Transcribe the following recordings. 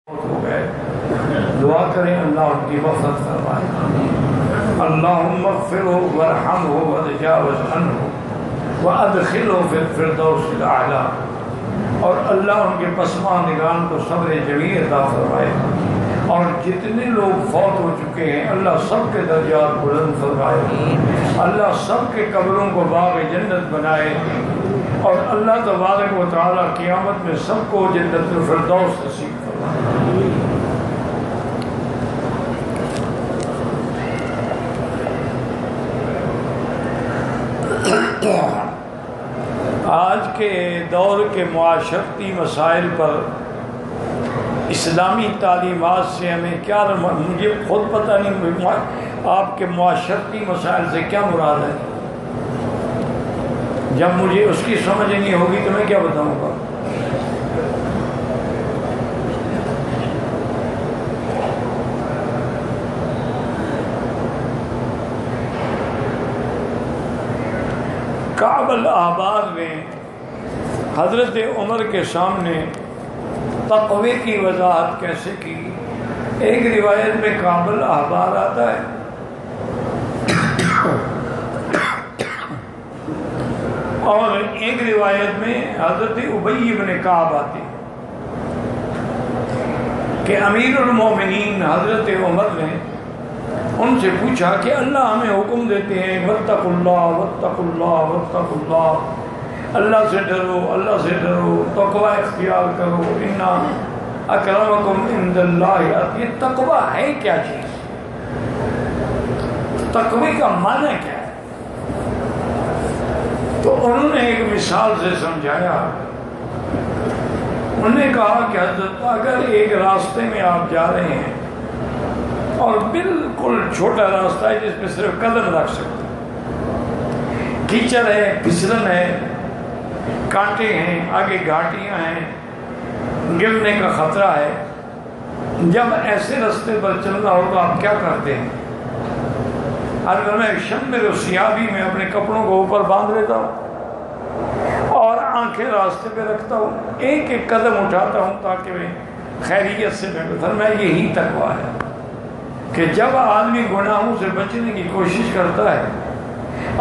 ہو گئے، دعا کریں اللہ ان کی مغفرت فرمائے۔ اللہم اغفرہ وارحمہ وتجاوز عنہ وادخلہ فی الفردوس الاعلی، اور اللہ ان کے پسماندگان کو صبر جمیل عطا فرمائے، اور جتنے لوگ فوت ہو چکے ہیں اللہ سب کے درجات بلند فرمائے، اللہ سب کے قبروں کو باغ جنت بنائے، اور اللہ تبارک و تعالیٰ قیامت میں سب کو جنت الفردوس نصیب فرمائے۔ آج کے دور کے معاشرتی مسائل پر اسلامی تعلیمات سے ہمیں کیا، مجھے خود پتہ نہیں آپ کے معاشرتی مسائل سے کیا مراد ہے۔ جب مجھے اس کی سمجھ نہیں ہوگی تو میں کیا بتاؤں گا۔ کعب الاحبار نے حضرت عمر کے سامنے تقوی کی وضاحت کیسے کی۔ ایک روایت میں کعب الاحبار آتا ہے، اور ایک روایت میں حضرت ابی بن کعب آتی کہ امیر المومنین حضرت عمر نے ان سے پوچھا کہ اللہ ہمیں حکم دیتے ہیں واتقوا اللہ واتقوا اللہ واتقوا اللہ، اللہ سے ڈرو، اللہ سے ڈرو، تقوی اختیار کرو، ان اکرمکم عند اللہ۔ یہ تقوی ہے کیا چیز؟ تقوی کا معنی کیا ہے؟ تو انہوں نے ایک مثال سے سمجھایا۔ انہوں نے کہا کہ حضرت اگر ایک راستے میں آپ جا رہے ہیں اور بالکل چھوٹا راستہ ہے جس پہ صرف قدم رکھ سکتے، کیچڑ ہے، پھسلن ہے، کانٹے ہیں، آگے گھاٹیاں ہیں، گرنے کا خطرہ ہے، جب ایسے راستے پر چلنا ہو تو آپ کیا کرتے ہیں؟ اگر میں شمر و سیابی میں اپنے کپڑوں کو اوپر باندھ لیتا ہوں اور آنکھیں راستے پہ رکھتا ہوں، ایک ایک قدم اٹھاتا ہوں تاکہ میں خیریت سے میں یہی تقویٰ ہے کہ جب آدمی گناہوں سے بچنے کی کوشش کرتا ہے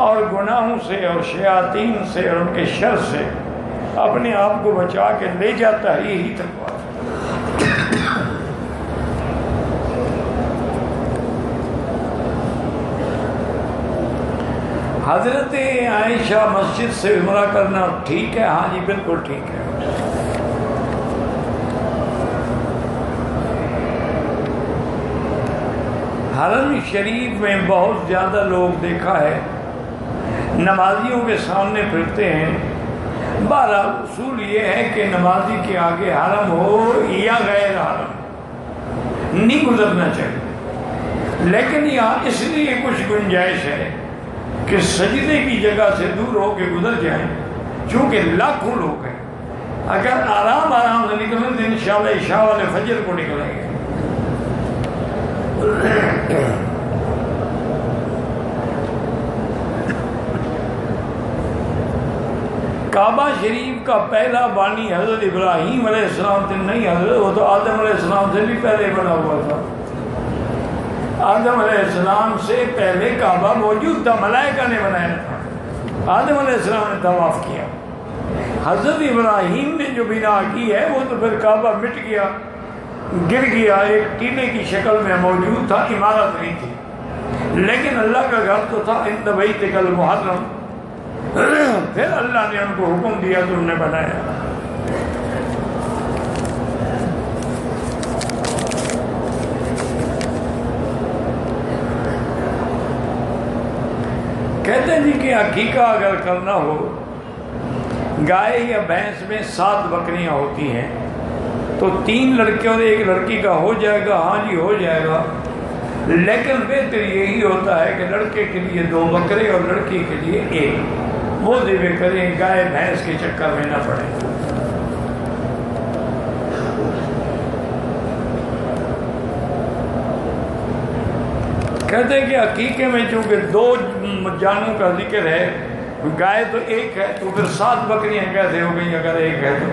اور گناہوں سے اور شیاطین سے اور ان کے شر سے اپنے آپ کو بچا کے لے جاتا ہے، یہی تقویٰ ہے۔ حضرت عائشہ مسجد سے عمرہ کرنا ٹھیک ہے؟ ہاں جی بالکل ٹھیک ہے۔ حرم شریف میں بہت زیادہ لوگ دیکھا ہے نمازیوں کے سامنے پھرتے ہیں۔ بہرحال اصول یہ ہے کہ نمازی کے آگے حرم ہو یا غیر حرم نہیں گزرنا چاہیے، لیکن یہاں اس لیے کچھ گنجائش ہے کہ سجدے کی جگہ سے دور ہو کے گزر جائیں، چونکہ لاکھوں لوگ ہیں۔ اگر آرام آرام سے نکلیں تو انشاءاللہ عشاء والے فجر کو نکلیں گے۔ کعبہ شریف کا پہلا بانی حضرت ابراہیم علیہ السلام سے نہیں، حضرت وہ تو آدم علیہ السلام سے بھی پہلے بنا ہوا تھا۔ آدم علیہ السلام سے پہلے کعبہ موجود تھا، ملائکہ نے بنایا تھا، آدم علیہ السلام نے طواف کیا۔ حضرت ابراہیم نے جو بنا کی ہے وہ تو پھر کعبہ مٹ گیا، گر گیا، ایک ٹینے کی شکل میں موجود تھا، عمارت نہیں تھی، لیکن اللہ کا گھر تو تھا عند بیتک المحرم۔ پھر اللہ نے ان کو حکم دیا تو انہوں نے بنایا۔ کہتے ہیں جی کہ عقیقہ اگر کرنا ہو، گائے یا بھینس میں 7 بکریاں ہوتی ہیں تو 3 لڑکے اور 1 لڑکی کا ہو جائے گا؟ ہاں جی ہو جائے گا، لیکن بہتر یہی ہوتا ہے کہ لڑکے کے لیے 2 بکرے اور لڑکی کے لیے 1، وہ ذبح کریں، گائے بھینس کے چکر میں نہ پڑے۔ کہتے ہیں کہ عقیقے میں چونکہ 2 جانوں کا ذکر ہے، گائے تو 1 ہے تو پھر 7 بکریاں کیسے ہو گئی اگر 1 ہے تو؟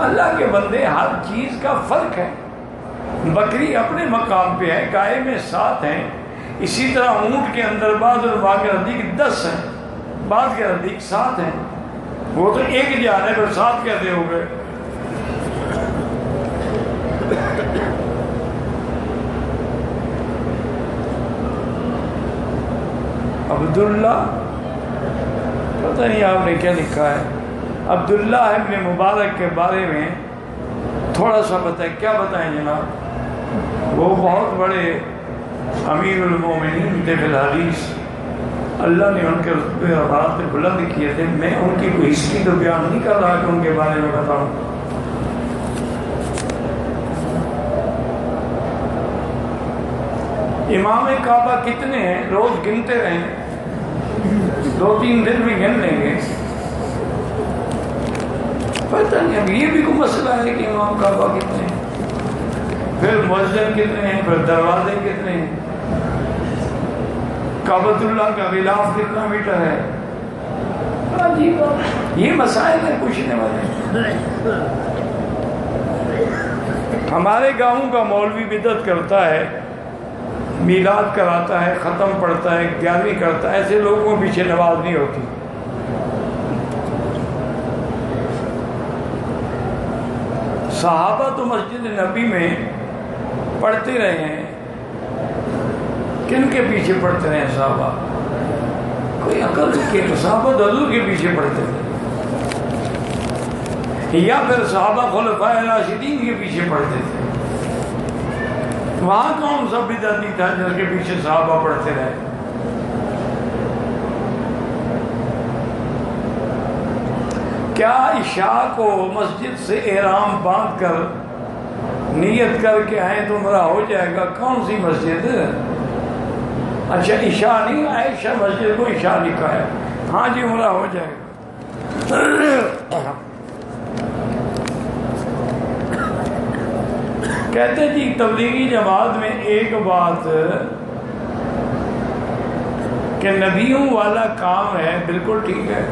اللہ کے بندے ہر چیز کا فرق ہے. بکری اپنے مقام پہ ہے، گائے میں 7 ہیں. اسی طرح اونٹ کے اندر بعض علماء کے نزدیک 10 ہیں، بعض کے نزدیک 7 ہیں. وہ تو ایک جان ہے، پھر 7 کیسے ہو گئے؟ عبداللہ، پتہ نہیں آپ نے کیا لکھا ہے. عبداللہ ابن مبارک کے بارے میں تھوڑا سا بتائیں. کیا بتائیں جناب؟ وہ بہت بڑے امیر المومنین تھے فی الحدیث. اللہ نے ان کے رتبے اور راتبے بلند کیے تھے. میں ان کی کوئی ہسٹری تو بیان نہیں کر رہا کہ ان کے بارے میں بتاؤں. امام کعبہ کتنے ہیں؟ روز گنتے رہیں، 2-3 دن میں گن لیں گے. پتہ نہیں. اب یہ بھی کوئی مسئلہ ہے کہ امام کعبہ کتنے ہیں، پھر مؤذن کتنے ہیں، پھر دروازے کتنے ہیں، کعبۃ اللہ کا غلاف کتنا میٹر ہے. یہ مسائل ہیں پوچھنے والے. ہمارے گاؤں کا مولوی بدعت کرتا ہے، میلاد کراتا ہے، ختم پڑھتا ہے، 11ویں کرتا ہے. ایسے لوگوں کو پیچھے نماز نہیں ہوتی. صحابہ تو مسجد نبی میں پڑھتے رہے ہیں. کن کے پیچھے پڑھتے رہے ہیں صحابہ؟ کوئی عقل کے صحابہ حضور کے پیچھے پڑھتے تھے، یا پھر صحابہ خلفاء راشدین کے پیچھے پڑھتے تھے. وہاں کون سا بدعتی تھا جس کے پیچھے صحابہ پڑھتے رہے؟ کیا عشاء کو مسجد سے احرام باندھ کر نیت کر کے آئیں تو عمرہ ہو جائے گا؟ کون سی مسجد؟ اچھا عشاء نہیں، عائشہ مسجد کو عشاء لکھا ہے. ہاں جی عمرہ ہو جائے گا. کہتے جی تبلیغی جماعت میں ایک بات کہ نبیوں والا کام ہے، بالکل ٹھیک ہے.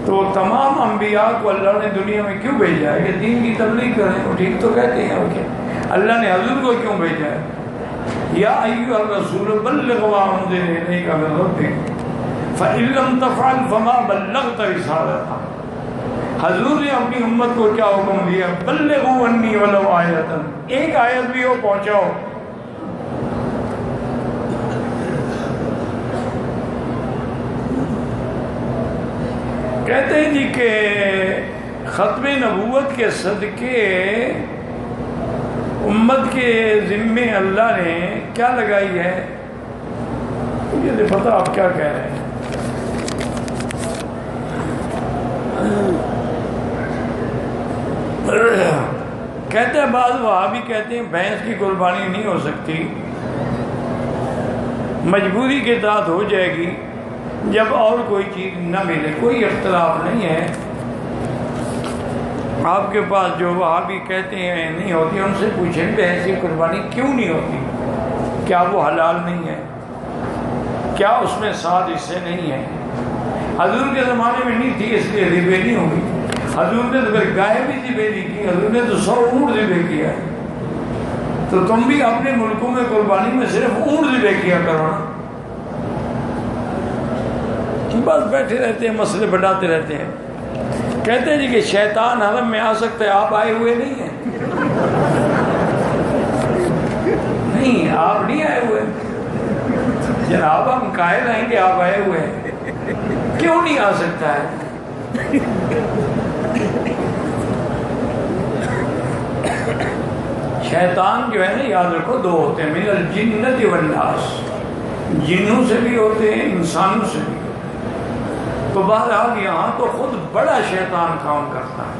تو تمام انبیاء کو اللہ نے دنیا میں کیوں بھیجا ہے؟ کہ دین کی تبلیغ کریں. وہ ٹھیک تو کہتے ہیں. اوکے، اللہ نے حضور کو کیوں بھیجا ہے؟ یا ایھا الرسول بلغ ما انزل الیک من ربک فإن لم تفعل فما بلغت رسالتہ. حضور نے اپنی امت کو کیا حکم دیا؟ بلغوا انی ولو آیۃ، ایک آیت بھی ہو پہنچاؤ. کہتے ہیں جی کہ ختم نبوت کے صدقے امت کے ذمے اللہ نے کیا لگائی ہے؟ مجھے نہیں پتا آپ کیا کہہ رہے ہیں. کہتے ہیں بعض وہابی کہتے ہیں بھینس کی قربانی نہیں ہو سکتی، مجبوری کے تحت ہو جائے گی جب اور کوئی چیز نہ ملے. کوئی اختلاف نہیں ہے. آپ کے پاس جو وہابی کہتے ہیں نہیں ہوتی، ان سے پوچھیں بھینس کی قربانی کیوں نہیں ہوتی؟ کیا وہ حلال نہیں ہے؟ کیا اس میں 7 حصے نہیں ہیں؟ حضور کے زمانے میں نہیں تھی اس لیے ذبح نہیں ہوگی. حضور نے تو پھر گائے بھی ذبح نہیں کی، حضور نے تو 100 اونٹ ذبح کیا. تو تم بھی اپنے ملکوں میں قربانی میں صرف اونٹ ذبح کیا کرو نا. بس بیٹھے رہتے ہیں، مسئلے بڑھاتے رہتے ہیں. کہتے ہیں جی کہ شیطان حرم میں آ سکتا ہے، آپ آئے ہوئے نہیں ہیں. نہیں، آپ نہیں آئے ہوئے جناب. ہم قائل رہیں گے آپ آئے ہوئے ہیں. کیوں نہیں آ سکتا ہے؟ شیطان جو ہے نا، یاد رکھو 2 ہوتے ہیں، من الجنۃ والناس. جنوں سے بھی ہوتے ہیں، انسانوں سے بھی. تو بہرحال یہاں تو خود بڑا شیطان کام کرتا ہے.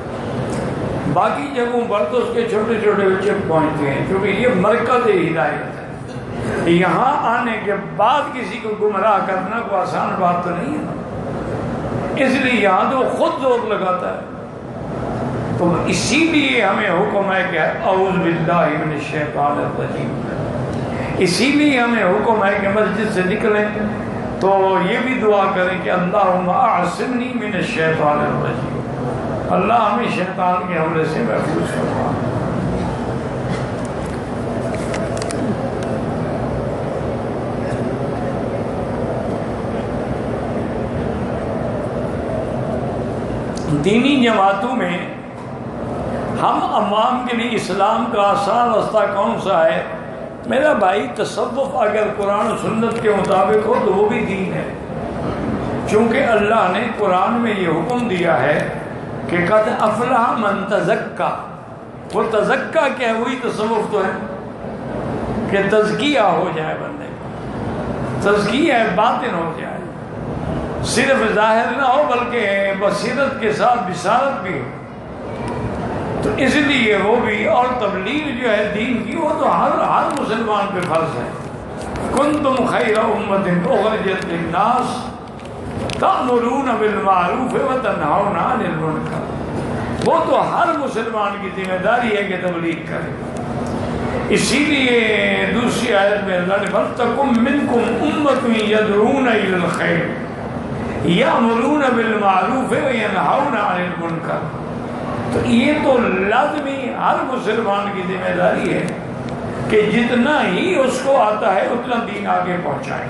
باقی جگہوں پر تو اس کے چھوٹے چھوٹے بچے پہنچتے ہیں، کیونکہ یہ مرکز ہدایت ہے. یہاں آنے کے بعد کسی کو گمراہ کرنا کوئی آسان بات تو نہیں ہے. اس لیے یہاں تو خود زور لگاتا ہے. تو اسی لیے ہمیں حکم ہے کہ اعوذ باللہ من الشیطان الرجیم. اسی لیے ہمیں حکم ہے کہ مسجد سے نکلیں تو یہ بھی دعا کریں کہ اللہم اعصمنی من الشیطان الرجیم. اللہ ہمیں شیطان کے حملے سے محفوظ فرما۔ دینی جماعتوں میں ہم عوام کے لیے اسلام کا آسان راستہ کون سا ہے؟ میرا بھائی، تصوف اگر قرآن و سنت کے مطابق ہو تو وہ بھی دین ہے، چونکہ اللہ نے قرآن میں یہ حکم دیا ہے کہ قد افلح من تزکا۔ وہ تزکا کیا ہے؟ وہی تصوف تو ہے کہ تزکیہ ہو جائے بندے کا، تزکیہ باطن ہو جائے، صرف ظاہر نہ ہو بلکہ بصیرت کے ساتھ بصارت بھی ہو۔ تو اس لیے وہ بھی، اور تبلیغ جو ہے دین کی، وہ تو ہر مسلمان پہ فرض ہے۔ کنتم خیر امۃ اخرجت للناس تأمرون بالمعروف وتنہون عن المنکر۔ وہ تو ہر مسلمان کی ذمہ داری ہے کہ تبلیغ کرے۔ اسی لیے دوسری آیت میں اللہ نے فَلْتَكُن مِّنكُمْ أُمَّةٌ يَدْعُونَ إِلَى الْخَيْرِ يَأْمُرُونَ بِالْمَعْرُوفِ وَيَنْهَوْنَ عَنِ الْمُنکر۔ تو یہ تو لازمی ہر مسلمان کی ذمہ داری ہے کہ جتنا ہی اس کو آتا ہے اتنا دین آگے پہنچائے۔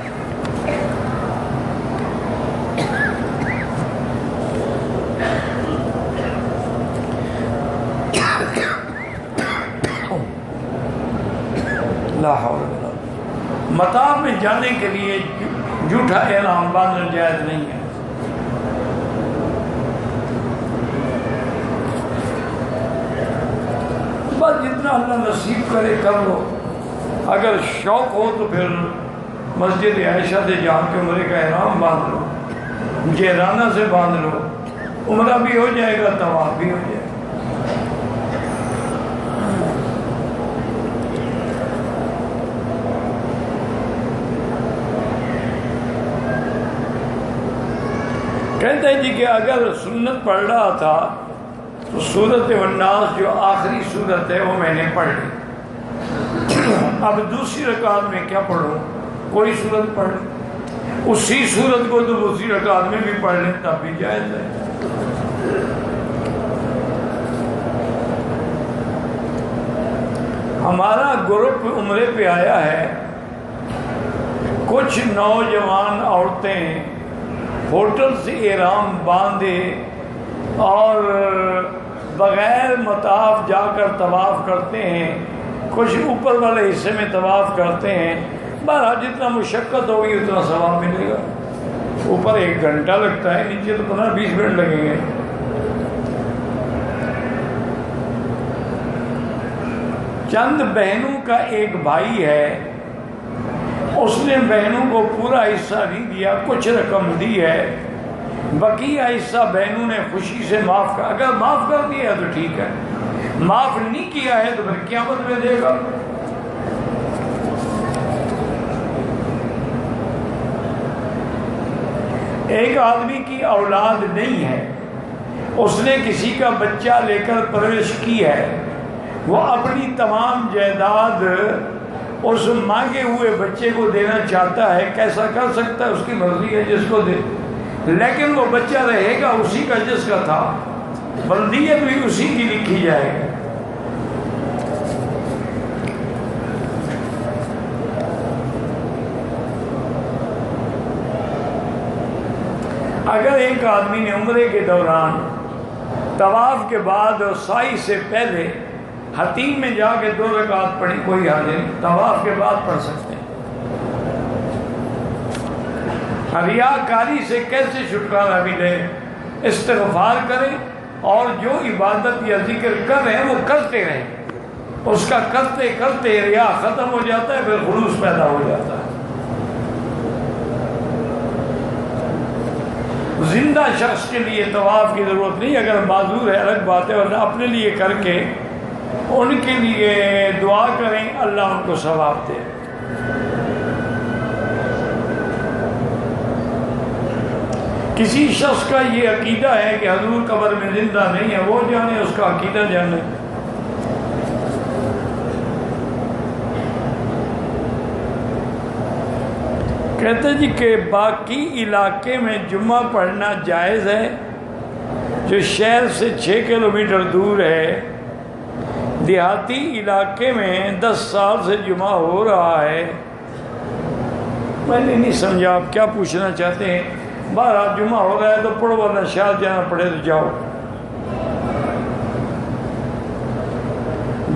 لا حول ولا قوة۔ مطاف میں جانے کے لیے جھوٹا اعلان باندھنا جائز نہیں ہے۔ بس جتنا اللہ نصیب کرے کر لو۔ اگر شوق ہو تو پھر مسجد عائشہ سے جا کے عمرے کا احرام باندھ لو، جیرانہ سے باندھ لو، عمرہ بھی ہو جائے گا، طواف بھی ہو جائے گا۔ کہتے ہیں جی کہ اگر سنت پڑھ رہا تھا تو سورۃ والناس جو آخری سورت ہے وہ میں نے پڑھ لی، اب دوسری رکعت میں کیا پڑھوں؟ کوئی سورت پڑھ لیں، اسی سورت کو تو دوسری رکعت میں بھی پڑھ لیں تب بھی جائز ہے۔ ہمارا گروپ عمرے پہ آیا ہے، کچھ نوجوان عورتیں ہوٹل سے احرام باندھے اور بغیر مطاف جا کر طواف کرتے ہیں، کچھ اوپر والے حصے میں طواف کرتے ہیں۔ بہرحال جتنا مشقت ہوگی اتنا ثواب ملے گا۔ اوپر 1 گھنٹہ لگتا ہے، نیچے تو 15-20 منٹ لگیں گے۔ چند بہنوں کا ایک بھائی ہے، اس نے بہنوں کو پورا حصہ نہیں دیا، کچھ رقم دی ہے، بقیہ حصہ بہنوں نے خوشی سے معاف کر، اگر معاف کر دیا تو ٹھیک ہے، معاف نہیں کیا ہے تو پھر قیامت میں دے گا۔ ایک آدمی کی اولاد نہیں ہے، اس نے کسی کا بچہ لے کر پرورش کی ہے، وہ اپنی تمام جائیداد اس مانگے ہوئے بچے کو دینا چاہتا ہے، کیسا کر سکتا ہے؟ اس کی مرضی ہے، جس کو دے، لیکن وہ بچہ رہے گا اسی کا جس کا تھا، بلدیت بھی اسی کی لکھی جائے گی۔ اگر ایک آدمی نے عمرے کے دوران طواف کے بعد اور سعی سے پہلے حتیم میں جا کے 2 رکعت پڑھی، کوئی حاجت نہیں، طواف کے بعد پڑھ سکتے ہیں۔ ریاکاری سے کیسے چھٹکارا ملے؟ استغفار کریں اور جو عبادت یا ذکر کر رہے ہیں وہ کرتے رہیں، اس کا کرتے کرتے ریا ختم ہو جاتا ہے، پھر خلوص پیدا ہو جاتا ہے۔ زندہ شخص کے لیے طواف کی ضرورت نہیں، اگر معذور ہے الگ بات ہے، ورنہ اپنے لیے کر کے ان کے لیے دعا کریں، اللہ ان کو ثواب دے۔ کسی شخص کا یہ عقیدہ ہے کہ حضور قبر میں زندہ نہیں ہے، وہ جانے، اس کا عقیدہ جانے۔ کہتے جی کہ باقی علاقے میں جمعہ پڑھنا جائز ہے؟ جو شہر سے 6 کلومیٹر دور ہے، دیہاتی علاقے میں 10 سال سے جمعہ ہو رہا ہے۔ میں نے نہیں سمجھا آپ کیا پوچھنا چاہتے ہیں۔ بہرحال جمعہ ہو رہا ہے تو پڑھو، ورنہ شاید جانا پڑے تو جاؤ۔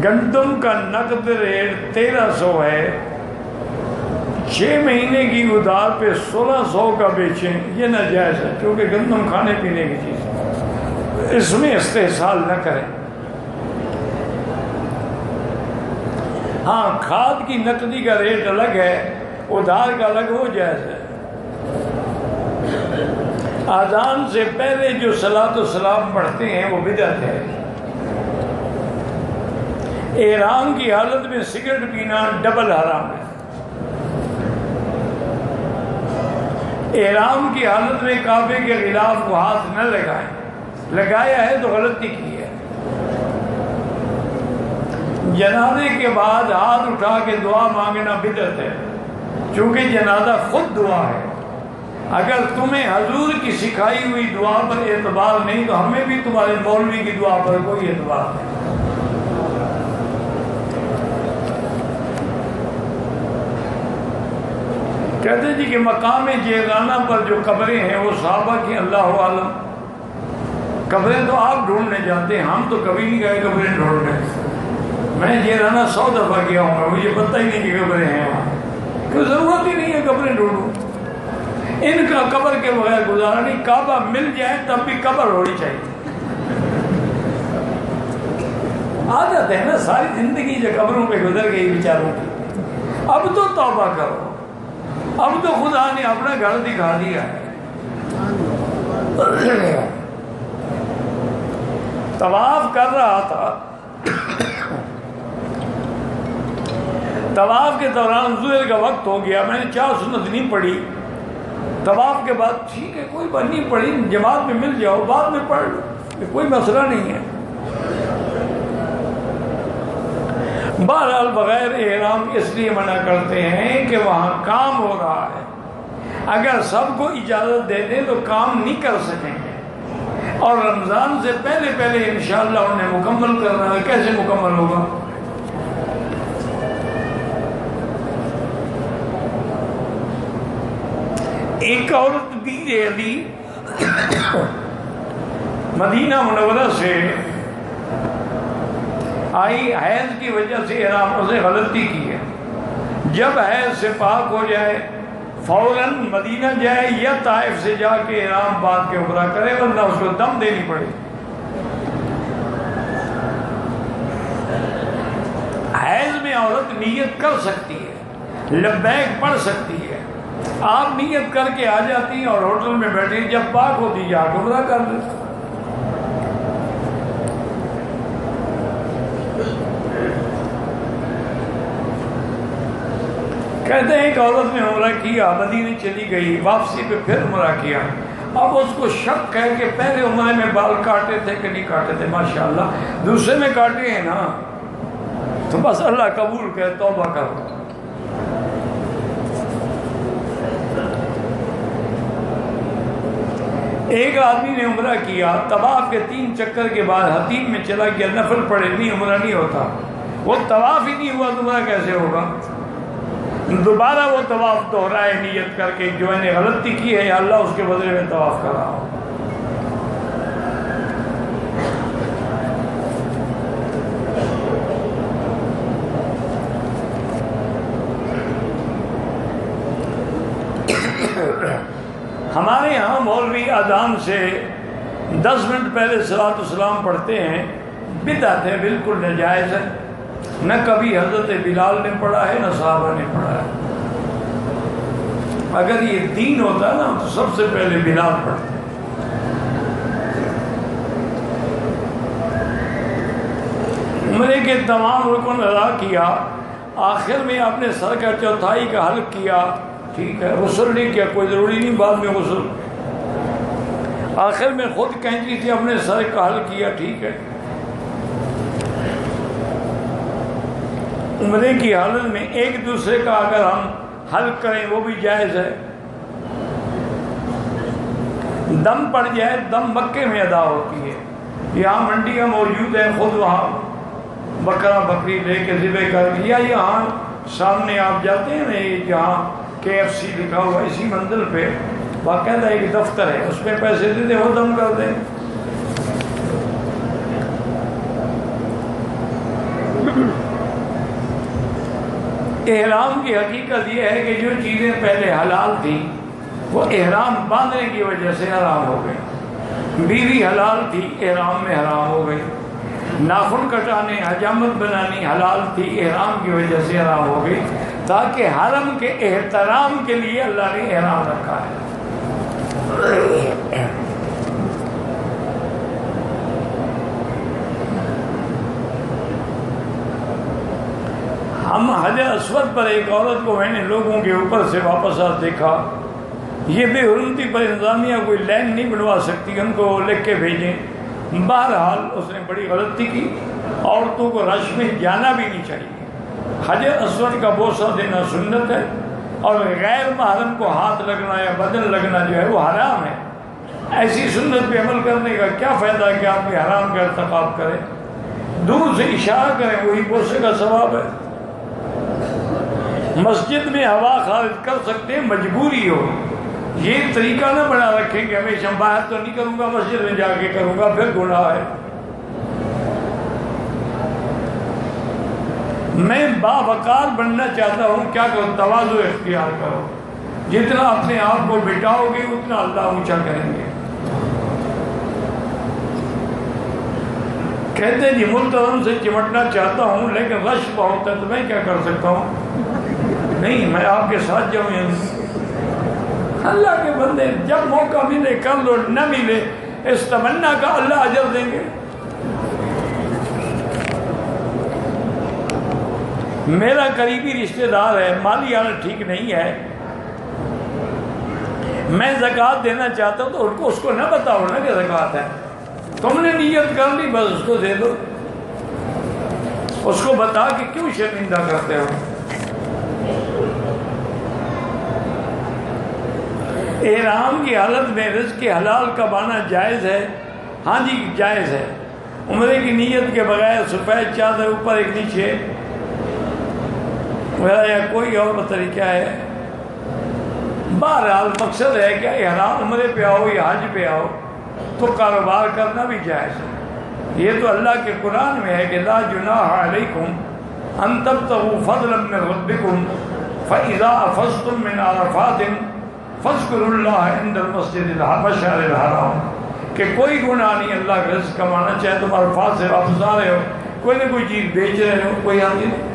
گندم کا نقد ریٹ 1300 ہے، 6 مہینے کی ادھار پہ 1600 کا بیچیں، یہ ناجائز ہے، کیونکہ گندم کھانے پینے کی چیز ہے، اس میں استحصال نہ کریں۔ ہاں، کھاد کی نقدی کا ریٹ الگ ہے، ادھار کا الگ، وہ جائز ہے۔ اذان سے پہلے جو صلاۃ و سلام پڑھتے ہیں وہ بدعت ہے۔ احرام کی حالت میں سگریٹ پینا ڈبل حرام ہے۔ احرام کی حالت میں کعبے کے خلاف وہ ہاتھ نہ لگائیں، لگایا ہے تو غلطی کی ہے۔ جنازے کے بعد ہاتھ اٹھا کے دعا مانگنا بدعت ہے، چونکہ جنازہ خود دعا ہے۔ اگر تمہیں حضور کی سکھائی ہوئی دعا پر اعتبار نہیں تو ہمیں بھی تمہارے مولوی کی دعا پر کوئی اعتبار نہیں۔ کہتے جی کہ مقام جیرانہ پر جو قبریں ہیں وہ صحابہ کی، اللہ عالم۔ قبریں تو آپ ڈھونڈنے جاتے ہیں، ہم تو کبھی نہیں گئے قبریں ڈھونڈنے۔ میں جیرانہ 100 دفعہ گیا ہوں گا، مجھے پتہ ہی نہیں کہ قبریں ہیں وہاں، کوئی ضرورت ہی نہیں ہے قبریں ڈھونڈوں۔ ان کا قبر کے بغیر گزارا نہیں، کعبہ مل جائے تب بھی قبر ہونی چاہیے۔ عادت ہے نا، ساری زندگی جو قبروں پہ گزر گئی بیچاروں کی۔ اب تو توبہ کرو، اب تو خدا نے اپنا گھر دکھا دیا ہے۔ طواف کر رہا تھا، طواف کے دوران ظہر کا وقت ہو گیا، میں نے 4 سنت نہیں پڑھی۔ طواف کے بعد ٹھیک ہے، کوئی بات نہیں پڑھی، جماعت میں مل جاؤ، بعد میں پڑھ لو، کوئی مسئلہ نہیں ہے۔ بہرحال بغیر احرام اس لیے منع کرتے ہیں کہ وہاں کام ہو رہا ہے، اگر سب کو اجازت دے دیں تو کام نہیں کر سکیں گے، اور رمضان سے پہلے پہلے انشاءاللہ انہیں مکمل کرنا ہے۔ کیسے مکمل ہوگا؟ ایک عورت بھی علی مدینہ منورہ سے آئی، حیض کی وجہ سے احرام سے غلطی کی ہے۔ جب حیض سے پاک ہو جائے فوراً مدینہ جائے یا طائف سے جا کے احرام باندھ کے عمرہ کرے، ورنہ اس کو دم دینی پڑے۔ حیض میں عورت نیت کر سکتی ہے، لبیک پڑھ سکتی ہے، آپ نیت کر کے آ جاتی ہیں اور ہوٹل میں بیٹھی، جب پاک ہوتی جا کے عمرہ کر لیتی۔ کہتے ہیں کہ عورت نے عمرہ کیا، مدینے چلی گئی، واپسی پہ پھر عمرہ کیا، اب اس کو شک ہے کہ پہلے عمرے میں بال کاٹے تھے کہ نہیں کاٹے تھے، ماشاءاللہ دوسرے میں کاٹے ہیں نا، تو بس اللہ قبول کرے، توبہ کرو۔ ایک آدمی نے عمرہ کیا، طواف کے 3 چکر کے بعد حتیم میں چلا گیا، نفل پڑھے، نہیں عمرہ نہیں ہوتا، وہ طواف ہی نہیں ہوا، عمرہ کیسے ہوگا؟ دوبارہ وہ طواف دہرائے نیت کر کے، جو میں نے غلطی کی ہے اللہ اس کے بدلے میں طواف کر رہا ہوں۔ ہمارے ہاں مولوی اذان سے 10 منٹ پہلے صلاۃ السلام پڑھتے ہیں، بدعت ہے، بالکل ناجائز ہے، نہ کبھی حضرت بلال نے پڑھا ہے نہ صحابہ نے پڑھا ہے۔ اگر یہ دین ہوتا نا تو سب سے پہلے بلال پڑھتے۔ عمرے کے تمام رکن ادا کیا، آخر میں اپنے سر کا چوتھائی کا حلق کیا، ٹھیک ہے، غسل نہیں کیا، کوئی ضروری نہیں بعد میں غسل، آخر میں خود کینچی سے اپنے سر کا حلق کیا، ٹھیک ہے۔ عمرے کی حالت میں ایک دوسرے کا اگر ہم حلق کریں وہ بھی جائز ہے۔ دم پڑ جائے دم مکے میں ادا ہوتی ہے، یہاں منڈیاں موجود ہیں، خود وہاں بکرا بکری لے کے ذبح کر لیا، یہاں سامنے آپ جاتے ہیں نا جہاں KFC لکھا ہوا اسی منزل پہ باقاعدہ ایک دفتر ہے، اس میں پیسے دے دیں وہ دم کر دیں۔ احرام کی حقیقت یہ ہے کہ جو چیزیں پہلے حلال تھیں وہ احرام باندھنے کی وجہ سے حرام ہو گئی۔ بیوی حلال تھی، احرام میں حرام ہو گئی۔ ناخن کٹانے، حجامت بنانی حلال تھی، احرام کی وجہ سے حرام ہو گئی، تاکہ حرم کے احترام کے لیے اللہ نے احرام رکھا ہے۔ ہم حجر اسود پر ایک عورت کو میں نے لوگوں کے اوپر سے واپس آ دیکھا، یہ بے حرمتی پر انتظامیہ کوئی لائن نہیں بنوا سکتی، ان کو لکھ کے بھیجیں۔ بہرحال اس نے بڑی غلطی کی، عورتوں کو رش میں جانا بھی نہیں چاہیے۔ حجر اسود کا بوسہ دینا سنت ہے، اور غیر محرم کو ہاتھ لگنا یا بدن لگنا جو ہے وہ حرام ہے۔ ایسی سنت پہ عمل کرنے کا کیا فائدہ کہ آپ یہ حرام کا ارتکاب کریں؟ دور سے اشارہ کریں، وہی بوسے کا ثواب ہے۔ مسجد میں ہوا خارج کر سکتے ہیں، مجبوری ہو، یہ طریقہ نہ بنا رکھیں کہ ہمیشہ باہر تو نہیں کروں گا، مسجد میں جا کے کروں گا، پھر گناہ ہے۔ میں باوقار بننا چاہتا ہوں، کیا کروں؟ تواضع اختیار کرو، جتنا اپنے آپ کو بٹاؤ گے اتنا اللہ اونچا کریں گے۔ کہتے ہیں جی ملتزم سے چمٹنا چاہتا ہوں لیکن رش بہت ہے، تو میں کیا کر سکتا ہوں؟ نہیں، میں آپ کے ساتھ جاؤں۔ اللہ کے بندے جب موقع ملے کر لو، نہ ملے اس تمنا کا اللہ اجر دیں گے۔ میرا قریبی رشتہ دار ہے، مالی حالت ٹھیک نہیں ہے، میں زکوٰۃ دینا چاہتا ہوں تو اس کو نہ بتاؤ نا کہ زکوٰۃ ہے، تم نے نیت کر لی بس اس کو دے دو، اس کو بتا کہ کیوں شرمندہ کرتے ہو۔ احرام کی حالت میں رزق حلال کمانا جائز ہے؟ ہاں جی جائز ہے۔ عمرے کی نیت کے بغیر سفید چادر اوپر ایک نیچے یا کوئی اور طریقہ ہے، بہرحال مقصد ہے کہ احرام عمرے پہ آؤ یا حج پہ آؤ تو کاروبار کرنا بھی جائز ہے۔ یہ تو اللہ کے قرآن میں ہے کہ لا جناح علیکم ان تبتغوا فضلا من ربکم فاذا افضتم من عرفات فاذکروا اللہ عند المسجد المشعر الحرام، کہ کوئی گناہ نہیں اللہ کا رزق کمانا چاہے تم عرفات سے واپس آ رہے ہو، کوئی نہ کوئی چیز بیچ رہے ہو، کوئی حاضر نہیں۔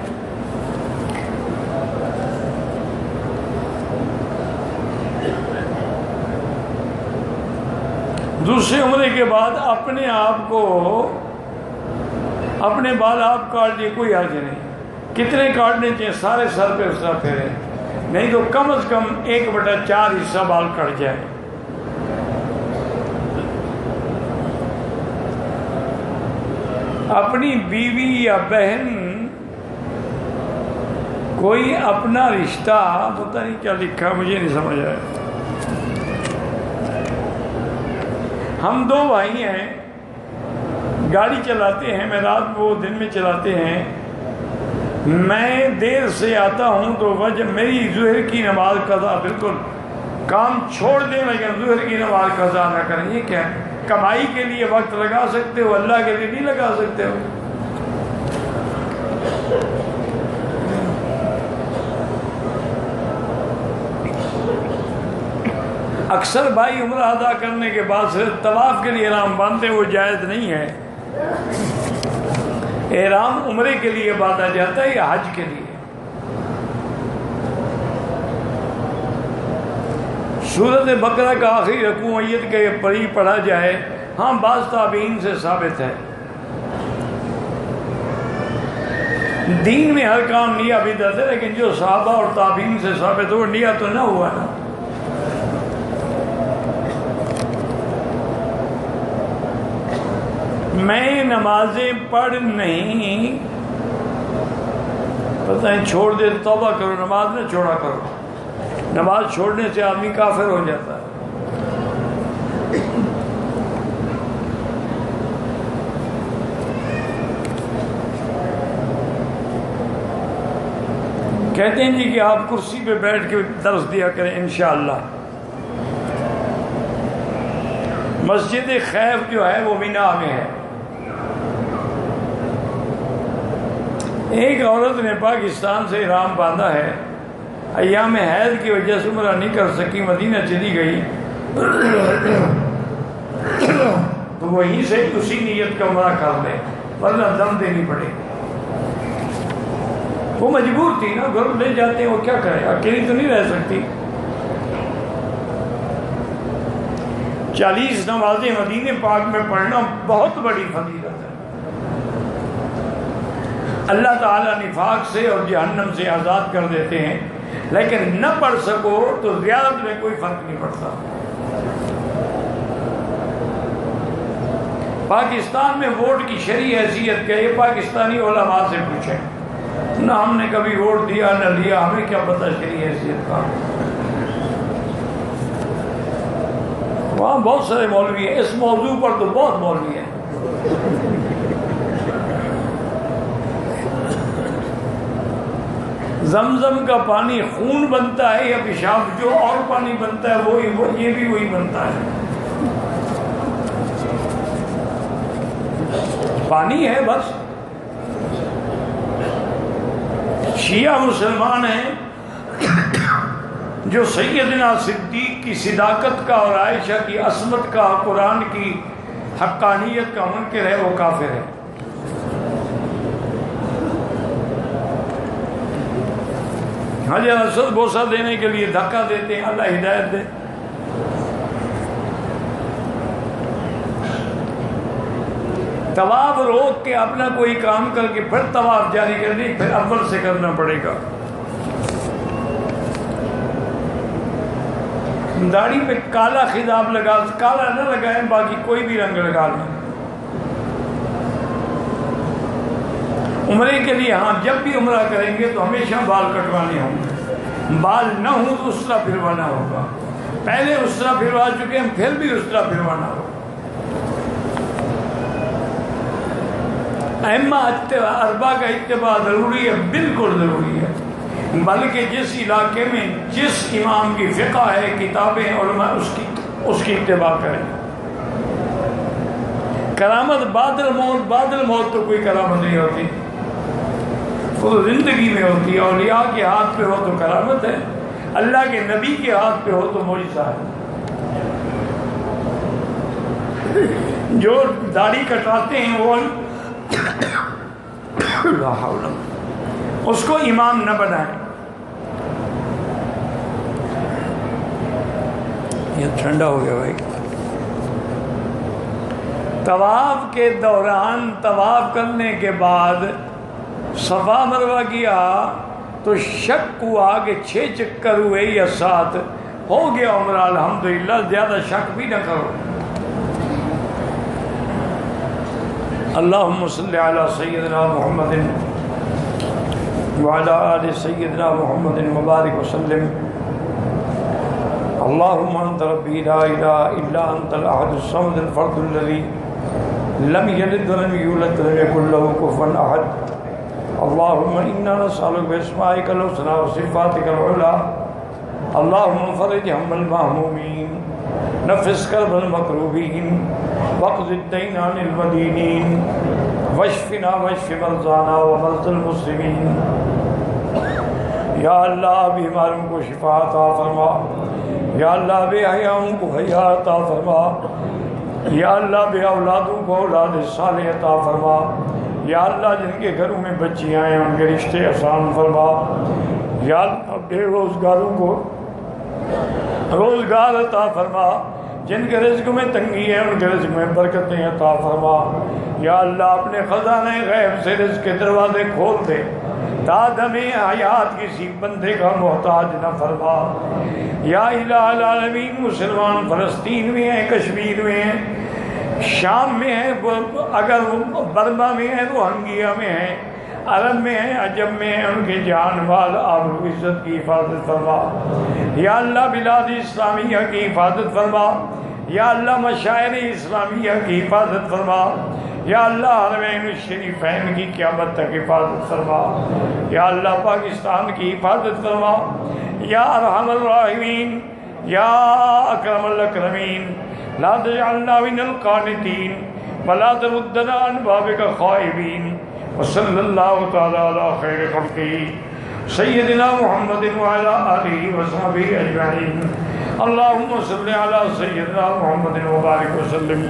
دوسرے عمرے کے بعد اپنے آپ کو اپنے بال آپ کاٹ دیے، کوئی حاجت نہیں، کتنے کاٹنے چاہیے؟ سارے سر پہ اس طرح پھیرے، نہیں تو کم از کم 1/4 حصہ بال کٹ جائے۔ اپنی بیوی یا بہن کوئی اپنا رشتہ، پتہ نہیں کیا لکھا مجھے نہیں سمجھ آیا، ہم 2 بھائی ہیں، گاڑی چلاتے ہیں، میں رات کو دن میں چلاتے ہیں، میں دیر سے آتا ہوں تو وجہ میری ظہر کی نماز قضا، بالکل کام چھوڑ دیں لیکن ظہر کی نماز قضا نہ کریں، یہ کیا ہے؟ کمائی کے لیے وقت لگا سکتے ہو، اللہ کے لیے نہیں لگا سکتے ہو۔ اکثر بھائی عمرہ ادا کرنے کے بعد صرف طواف کے لیے احرام باندھتے، وہ جائز نہیں ہے۔ احرام عمرے کے لیے باندھا جاتا ہے یا حج کے لیے۔ سورۃ بقرہ کا آخری رکوع میت کے پری پڑھا جائے، ہاں بعض تابعین سے ثابت ہے۔ دین میں ہر کام نیہ بدعت ہے، لیکن جو صحابہ اور تابعین سے ثابت ہو نیہ تو نہ ہوا نا۔ میں نمازیں پڑھ نہیں، پتہ نہیں چھوڑ دے، توبہ کرو، نماز نہ چھوڑا کرو، نماز چھوڑنے سے آدمی کافر ہو جاتا ہے۔ کہتے ہیں جی کہ آپ کرسی پہ بیٹھ کے درس دیا کریں انشاءاللہ۔ مسجد خیف جو ہے وہ مینا میں ہے۔ ایک عورت نے پاکستان سے احرام باندھا ہے، ایام حیض کی وجہ سے عمرہ نہیں کر سکی، مدینہ چلی گئی تو وہیں سے اسی نیت کا عمرہ کر لے، ورنہ دم دینی پڑے گی۔ وہ مجبور تھی نا، گھر لے جاتے ہیں، وہ کیا کرے، اکیلی تو نہیں رہ سکتی۔ 40 نمازیں مدینہ پاک میں پڑھنا بہت بڑی فضیلت ہے۔ اللہ تعالیٰ نفاق سے اور جہنم سے آزاد کر دیتے ہیں، لیکن نہ پڑھ سکو تو زیارت میں کوئی فرق نہیں پڑتا۔ پاکستان میں ووٹ کی شرعی حیثیت کیا؟ یہ پاکستانی علماء سے پوچھیں، نہ ہم نے کبھی ووٹ دیا نہ لیا، ہمیں کیا پتہ شرعی حیثیت کا۔ وہاں بہت سارے مولوی ہیں، اس موضوع پر تو بہت مولوی ہیں۔ زمزم کا پانی خون بنتا ہے یا پیشاب؟ جو اور پانی بنتا ہے وہی، یہ بھی وہی بنتا ہے، پانی ہے بس۔ شیعہ مسلمان ہیں جو سیدنا صدیق کی صداقت کا اور عائشہ کی عصمت کا، قرآن کی حقانیت کا منکر ہے، وہ کافر ہے۔ حجر اسود بوسہ دینے کے لیے دھکا دیتے ہیں، اللہ ہدایت دے۔ طواف روک کے اپنا کوئی کام کر کے پھر طواف جاری کر دی، پھر اول سے کرنا پڑے گا۔ داڑھی پہ کالا خضاب لگا، کالا نہ لگائیں، باقی کوئی بھی رنگ لگا لیں۔ عمرے کے لیے ہاں جب بھی عمرہ کریں گے تو ہمیشہ بال کٹوانے ہوں گے، بال نہ ہوں تو اسرا پھروانا ہوگا۔ پہلے اسرا پھروا چکے ہیں، پھر بھی اسرا پھروانا ہوگا۔ ائمہ اربعہ کا اتباع ضروری ہے، بالکل ضروری ہے، بلکہ جس علاقے میں جس امام کی فقہ ہے، کتابیں، علماء، اس کی اتباع کریں۔ کرامت بعد الموت تو کوئی کرامت نہیں ہوتی، وہ تو زندگی میں ہوتی ہے۔ اولیاء کے ہاتھ پہ ہو تو کرامت ہے، اللہ کے نبی کے ہاتھ پہ ہو تو معجزہ ہے۔ جو داڑھی کٹواتے ہیں وہ اس کو امام نہ بنائیں۔ یہ ٹھنڈا ہو گیا بھائی۔ طواف کے دوران، طواف کرنے کے بعد صفا مروہ کیا تو شک ہوا کہ 6 چکر ہوئے یا 7، ہو گیا عمرہ الحمدللہ، زیادہ شک بھی نہ کرو۔ اللہم صلی علی سیدنا محمد وعلی آل سیدنا محمد مبارک وسلم۔ اللہم انت ربی لا الہ الا انت الاحد الصمد الفرد الذی لم یلد ولم یولد ولم یکن له کفوا احد۔ اللہم انا نسألک باسمائک الحسنی وصفاتک العلی، اللہم فرج ہم المہمومین، نفس کرب المکروبین، واقض الدین عن المدینین، واشفنا واشف مرضانا ومرضى المسلمین۔ یا اللہ بیماروں کو شفا عطا فرما، یا اللہ بے حیاؤں کو حیا عطا فرما، یا اللہ بے اولادوں کو اولاد صالح عطا فرما، یا اللہ جن کے گھروں میں بچیاں ہیں ان کے رشتے آسان فرما، یا اللہ بے روزگاروں کو روزگار عطا فرما، جن کے رزق میں تنگی ہے ان کے رزق میں برکتیں عطا فرما، یا اللہ اپنے خزانہ غیب سے رزق کے دروازے کھول دے، دادم حیات کسی بندے کا محتاج نہ فرما۔ یا الہ العالمین، مسلمان فلسطین میں ہیں، کشمیر میں ہیں، شام میں ہیں، اگر برما میں ہیں، روہنگیا میں ہیں، عرب میں ہیں، عجم میں ہیں، ان کے جان مال آبرو عزت کی حفاظت فرما۔ یا اللہ بلاد اسلامیہ کی حفاظت فرما، یا اللہ مشاعر اسلامیہ کی حفاظت فرما، یا اللہ حرمین الشریفین کی قیامت تک حفاظت فرما، یا اللہ پاکستان کی حفاظت فرما، یا ارحم الراحمین، یا اکرم الاکرمین، لا تجعلنا من القانتین ولا تردنا عن بابک خائبین، وصلی اللہ تعالی علی خیر خلقہ سیدنا محمد وعلی آلہ وصحبہ اجمعین۔ اللہم صلی علی سیدنا محمد وبارک وسلم۔